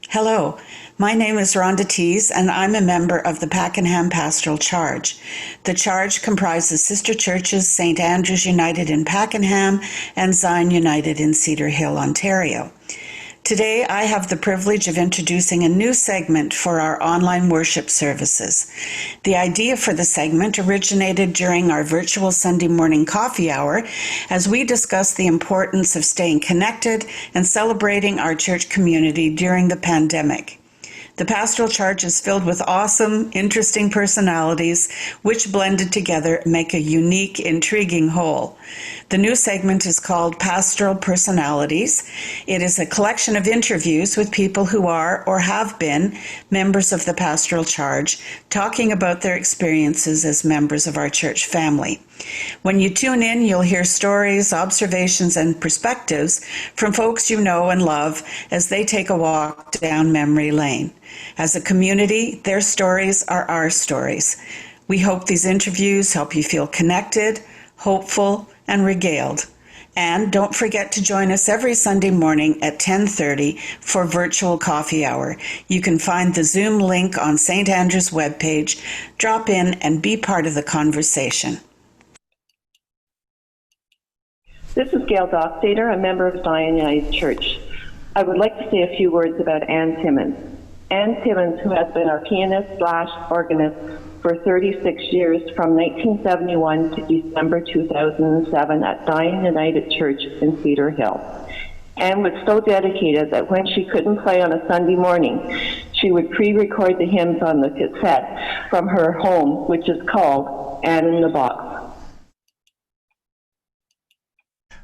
Hello, my name is Rhonda Tees, and I'm a member of the Pakenham Pastoral Charge. The Charge comprises sister churches St. Andrew's United in Pakenham and Zion United in Cedar Hill, Ontario. Today, I have the privilege of introducing a new segment for our online worship services. The idea for the segment originated during our virtual Sunday morning coffee hour as we discuss the importance of staying connected and celebrating our church community during the pandemic. The Pastoral Charge is filled with awesome, interesting personalities, which blended together make a unique, intriguing whole. The new segment is called Pastoral Personalities. It is a collection of interviews with people who are or have been members of the Pastoral Charge, talking about their experiences as members of our church family. When you tune in, you'll hear stories, observations, and perspectives from folks you know and love as they take a walk down memory lane. As a community, their stories are our stories. We hope these interviews help you feel connected, hopeful, and regaled. And don't forget to join us every Sunday morning at 10:30 for virtual coffee hour. You can find the Zoom link on St. Andrew's webpage. Drop in and be part of the conversation. This is Gail Dockstader, a member of Zion United Church. I would like to say a few words about Ann Timmons. Ann Timmons, who has been our pianist/organist for 36 years from 1971 to December 2007 at Zion United Church in Cedar Hill. Ann was so dedicated that when she couldn't play on a Sunday morning, she would pre-record the hymns on the cassette from her home, which is called Ann in the Box.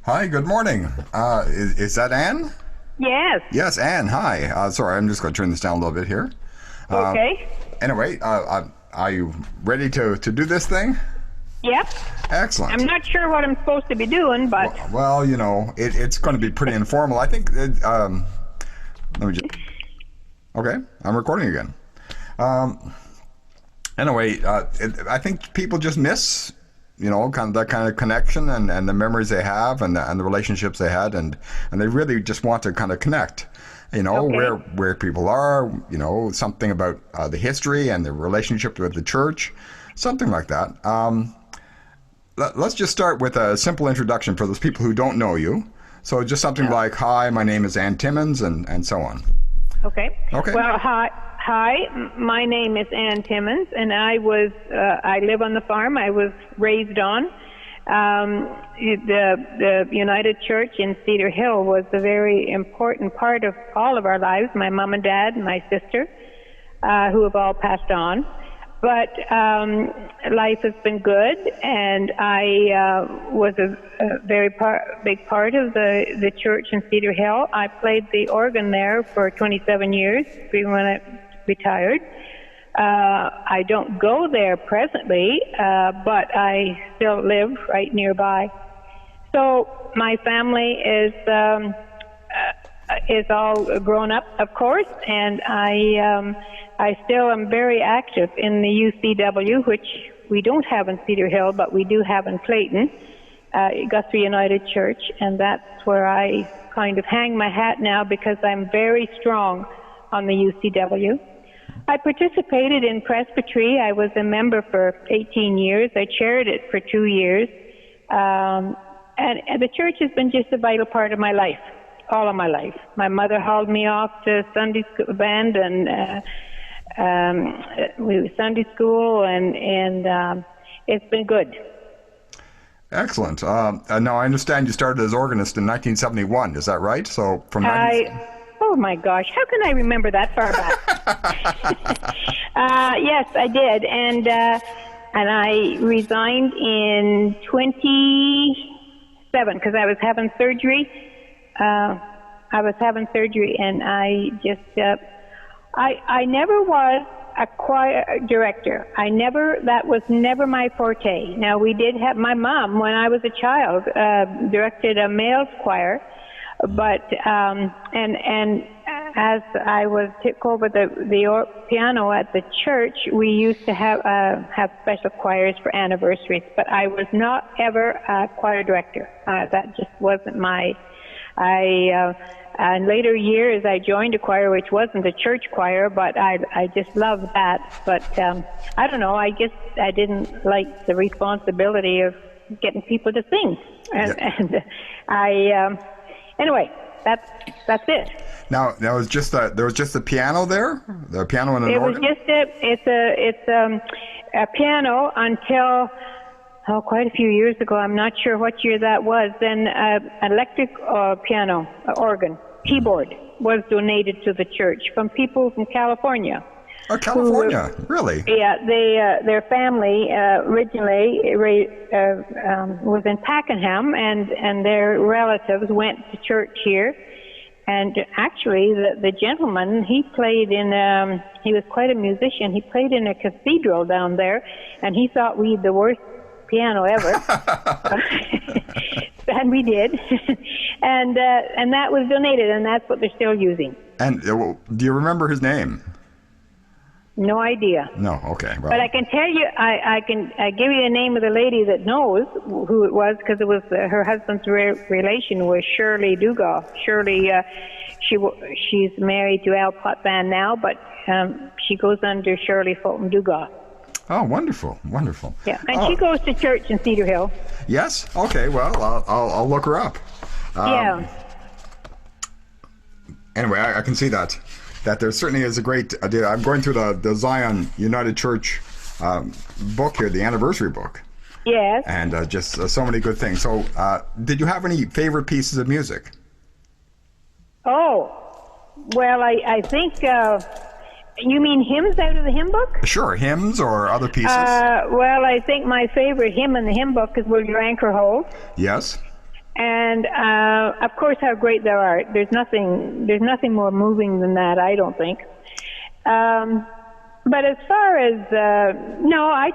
Hi, good morning. Is that Ann? Yes. Yes, Ann, hi. Sorry, I'm just going to turn this down a little bit here. Okay. Anyway, are you ready to do this thing? Yep. Excellent. I'm not sure what I'm supposed to be doing, but... Well, you know, it's going to be pretty informal. I think, let me just... Okay, I'm recording again. Anyway, I think people just miss... you know, kind of that kind of connection and the memories they have and the relationships they had, and they really just want to kind of connect, you know, Okay. where people are, you know, something about the history and the relationship with the church, something like that. Let's just start with a simple introduction for those people who don't know you. So just something like, hi, my name is Ann Timmons, and so on. Okay. Okay. Well, hi, my name is Ann Timmons, and I live on the farm I was raised on. The United Church in Cedar Hill was a very important part of all of our lives, my mom and dad and my sister, who have all passed on. But life has been good, and I was a very big part of the church in Cedar Hill. I played the organ there for 27 years, even when I retired. I don't go there presently, but I still live right nearby. So my family is all grown up, of course, and I still am very active in the UCW, which we don't have in Cedar Hill, but we do have in Clayton, Guthrie United Church, and that's where I kind of hang my hat now because I'm very strong on the UCW. I participated in presbytery. I was a member for 18 years. I chaired it for 2 years. And the church has been just a vital part of my life, all of my life. My mother hauled me off to Sunday school band and Sunday school, and it's been good. Excellent. Now, I understand you started as organist in 1971. Is that right? So from Oh my gosh, how can I remember that far back? Yes, I did, and I resigned in 27 because I was having surgery. And I just I never was a choir director. That was never my forte. Now, we did have my mom when I was a child directed a male choir. But and as I took over the piano at the church, we used to have special choirs for anniversaries. But I was not ever a choir director. That just wasn't my In later years, I joined a choir, which wasn't a church choir, but I just loved that. But I don't know, I guess I didn't like the responsibility of getting people to sing. And anyway, that's it. Now, there was just a piano there, the piano and an organ. It's a piano until quite a few years ago. I'm not sure what year that was. Then electric piano organ keyboard was donated to the church from people from California. Oh, California, really? Yeah, their family originally was in Pakenham, and their relatives went to church here. And actually, the gentleman, he played he was quite a musician. He played in a cathedral down there, and he thought we had the worst piano ever. And we did. And that was donated, and that's what they're still using. And do you remember his name? No idea. No, okay. Well. But I can tell you, I give you the name of the lady that knows who it was, because it was her husband's relation was Shirley Dugas. Shirley, she's married to Al Potvin now, but she goes under Shirley Fulton Dugas. Oh, wonderful, wonderful. Yeah, and she goes to church in Cedar Hill. Yes. Okay. Well, I'll look her up. Yeah. Anyway, I can see that there certainly is a great idea. I'm going through the Zion United Church book here, the anniversary book. Yes. And just so many good things. So, did you have any favorite pieces of music? Oh, well, I think. You mean hymns out of the hymn book? Sure, hymns or other pieces. Well, I think my favorite hymn in the hymn book is "Will Your Anchor Hold?" Yes. And of course, "How Great Thou Art." There's nothing more moving than that, I don't think. But as far as no, I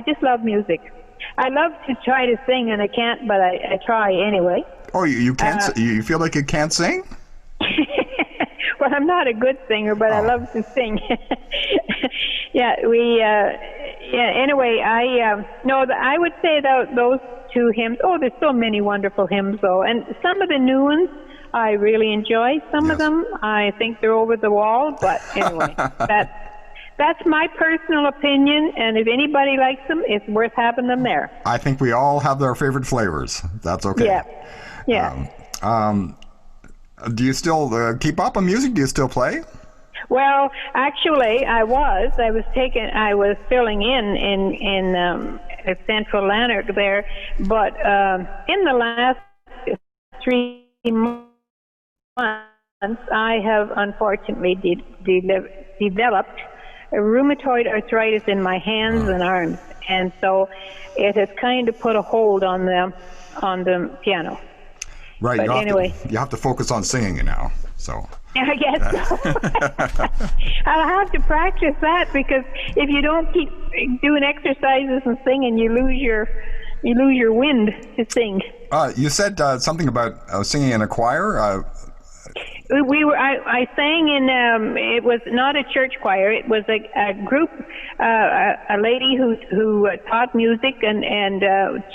just love music. I love to try to sing, and I can't, but I try anyway. Oh, you can't? You feel like you can't sing? Well, I'm not a good singer, but I love to sing. Anyway, I would say that those two hymns. Oh, there's so many wonderful hymns, though, and some of the new ones I really enjoy. Some of them I think they're over the wall, but anyway, that's my personal opinion, and if anybody likes them, it's worth having them there. I think we all have our favorite flavors. That's okay. Yeah. Do you still keep up on music? Do you still play? Well, actually, I was filling in at Central Lanark there, but in the last 3 months, I have unfortunately developed a rheumatoid arthritis in my hands and arms, and so it has kind of put a hold on the piano. Right. But you have to focus on singing now. So. I guess so. I'll have to practice that, because if you don't keep doing exercises and singing, you lose your wind to sing. You said something about singing in a choir. I sang in. It was not a church choir. It was a group. A lady who taught music, and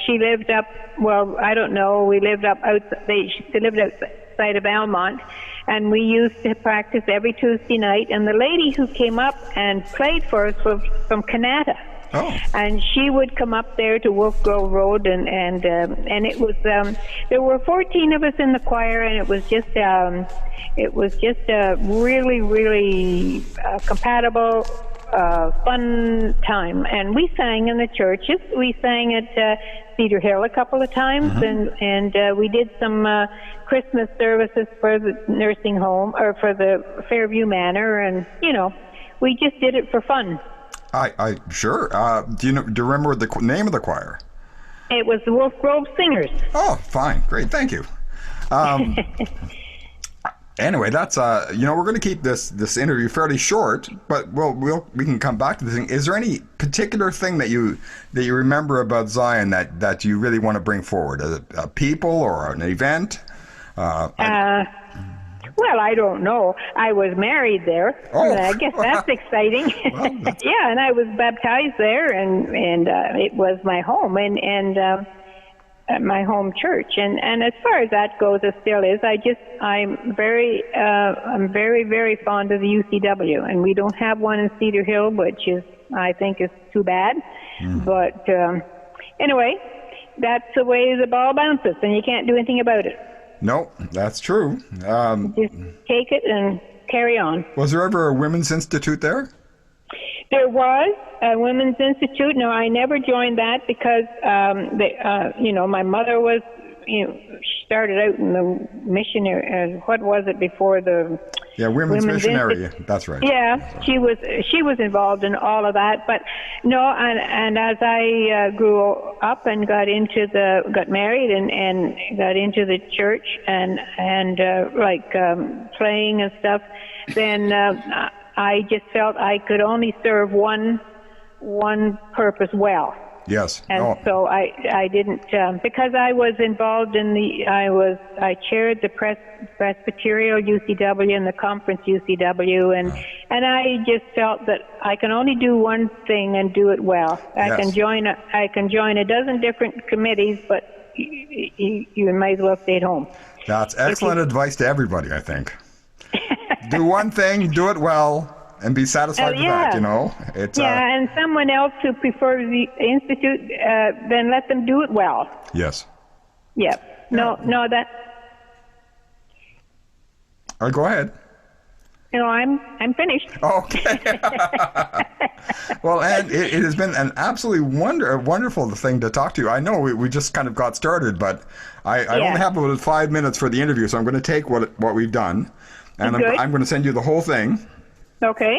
she lived up. Well, I don't know. We lived up outside. They lived outside of Almont, and we used to practice every Tuesday night. And the lady who came up and played for us was from Kanata. Oh. And she would come up there to Wolf Grove Road, and it was there were 14 of us in the choir, and it was just a really, really compatible, fun time. And we sang in the churches. We sang at Cedar Hill a couple of times, and we did some Christmas services for the nursing home, or for the Fairview Manor, and we just did it for fun. I sure. Do you remember the name of the choir? It was the Wolf Grove Singers. Oh, fine, great, thank you. Anyway, that's we're going to keep this interview fairly short, but we can come back to this thing. Is there any particular thing that you remember about Zion that you really want to bring forward? A people or an event? Well, I don't know. I was married there. Oh. I guess that's exciting. Well, yeah, and I was baptized there, and it was my home. And at my home church, and as far as that goes, it still is. I'm very very fond of the UCW, and we don't have one in Cedar Hill, which I think is too bad. But anyway, that's the way the ball bounces, and you can't do anything about it. No, that's true. Just take it and carry on. Was there ever a women's institute there? There was a women's institute. No, I never joined that because, my mother was, she started out in the missionary. What was it before the? Yeah, women's missionary. That's right. Yeah, she was involved in all of that. But no, and as I grew up and got married and got into the church and playing and stuff, then. I just felt I could only serve one purpose well. Yes. And so I didn't, because I was involved in I chaired the Presbyterial UCW and the Conference UCW, and I just felt that I can only do one thing and do it well. I can join a dozen different committees, but you might as well stay at home. That's excellent advice to everybody, I think. Do one thing, do it well, and be satisfied with that, It's, and someone else who prefers the institute, then let them do it well. Yes. Yeah. No, that... All right, go ahead. I'm finished. Okay. Well, and it has been an absolutely wonderful thing to talk to you. I know we just kind of got started, but I only have about 5 minutes for the interview, so I'm going to take what we've done. And I'm going to send you the whole thing. Okay.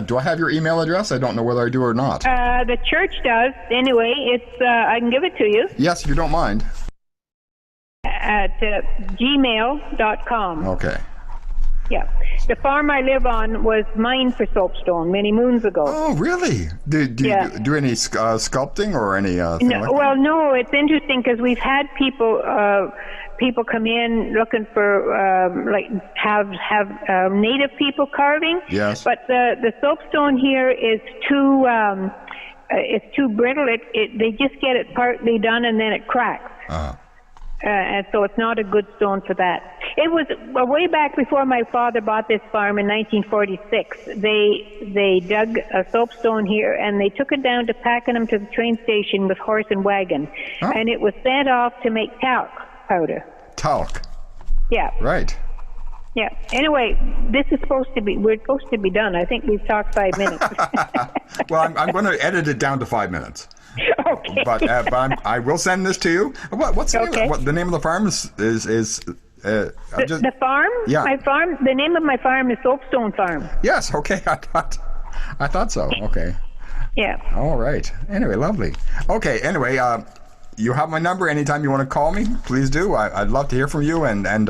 Do I have your email address? I don't know whether I do or not. The church does. Anyway, it's I can give it to you. Yes, if you don't mind. At gmail.com. Okay. Yeah. The farm I live on was mined for soapstone many moons ago. Oh, really? Do you do any sculpting or any thing like that? Well, no. It's interesting because we've had people come in looking for have native people carving. Yes. But the soapstone here is too it's too brittle. They just get it partly done and then it cracks. And so it's not a good stone for that. It was way back before my father bought this farm in 1946. They dug a soapstone here and they took it down to Pakenham to the train station with horse and wagon, and it was sent off to make talc powder. Talc. Yeah. Right. Yeah. Anyway, we're supposed to be done. I think we've talked 5 minutes. Well, I'm going to edit it down to 5 minutes. Okay. But I will send this to you. What's the name of the farm is the farm? Yeah. My farm. The name of my farm is Soapstone Farm. Yes. Okay. I thought so. Okay. Yeah. All right. Anyway, lovely. Okay. Anyway, you have my number. Anytime you want to call me, please do. I'd love to hear from you. And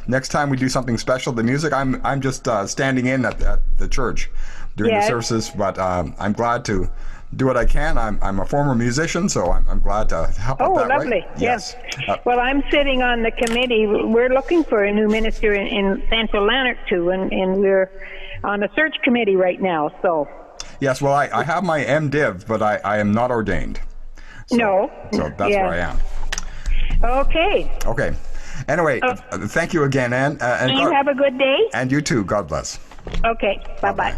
next time we do something special, the music. I'm just standing in at the church during the services, but I'm glad to do what I can. I'm a former musician, so I'm glad to help out that lovely. way. Yes. Well, I'm sitting on the committee. We're looking for a new minister in Central Lanark too, and we're on a search committee right now. So. Yes. Well, I have my MDiv, but I am not ordained. So that's where I am. Okay. Okay. Anyway, thank you again, Ann. And you have a good day. And you too. God bless. Okay. Bye-bye.